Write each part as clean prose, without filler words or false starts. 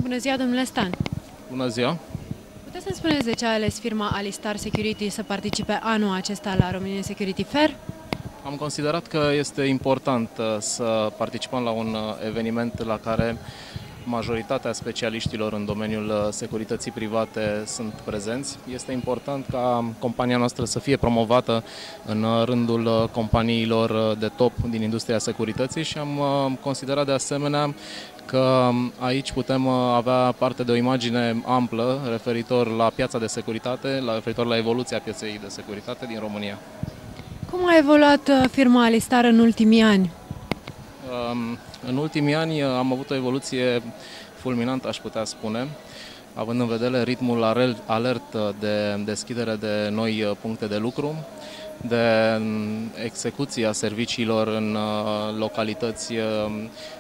Bună ziua, domnule Stan! Bună ziua! Puteți să-mi spuneți de ce a ales firma Alistar Security să participe anul acesta la Romanian Security Fair? Am considerat că este important să participăm la un eveniment la care majoritatea specialiștilor în domeniul securității private sunt prezenți. Este important ca compania noastră să fie promovată în rândul companiilor de top din industria securității și am considerat de asemenea că aici putem avea parte de o imagine amplă referitor la piața de securitate, referitor la evoluția pieței de securitate din România. Cum a evoluat firma Alistar în ultimii ani? În ultimii ani am avut o evoluție fulminantă, aș putea spune, având în vedere ritmul alert de deschidere de noi puncte de lucru, de execuția serviciilor în localități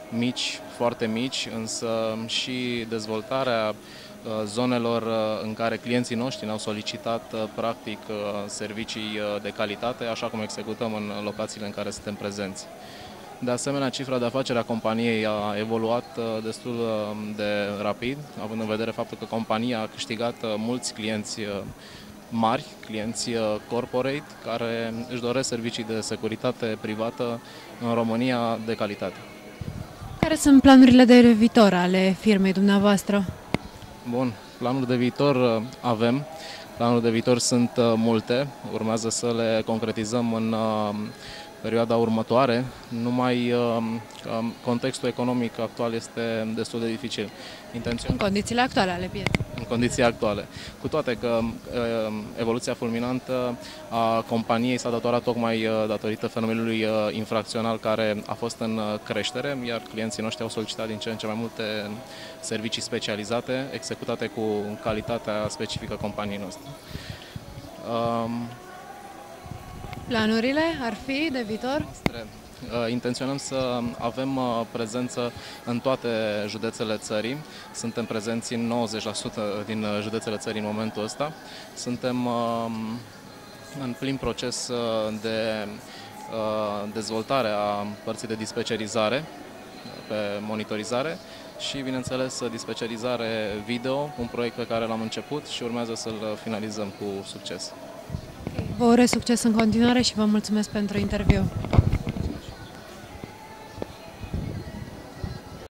mici, foarte mici, însă și dezvoltarea zonelor în care clienții noștri ne-au solicitat practic servicii de calitate, așa cum executăm în locațiile în care suntem prezenți. De asemenea, cifra de afacere a companiei a evoluat destul de rapid, având în vedere faptul că compania a câștigat mulți clienți mari, clienți corporate, care își doresc servicii de securitate privată în România de calitate. Care sunt planurile de viitor ale firmei dumneavoastră? Bun, planuri de viitor avem. Planuri de viitor sunt multe, urmează să le concretizăm în perioada următoare, numai că contextul economic actual este destul de dificil. În condițiile actuale ale pieței. În condiții actuale. Cu toate că evoluția fulminantă a companiei s-a datorat tocmai datorită fenomenului infracțional care a fost în creștere, iar clienții noștri au solicitat din ce în ce mai multe servicii specializate, executate cu calitatea specifică companiei noastre. Planurile ar fi de viitor? Intenționăm să avem prezență în toate județele țării. Suntem prezenți în 90% din județele țării în momentul ăsta. Suntem în plin proces de dezvoltare a părții de dispecerizare pe monitorizare și, bineînțeles, dispecerizare video, un proiect pe care l-am început și urmează să-l finalizăm cu succes. Vă urez succes în continuare și vă mulțumesc pentru interviu.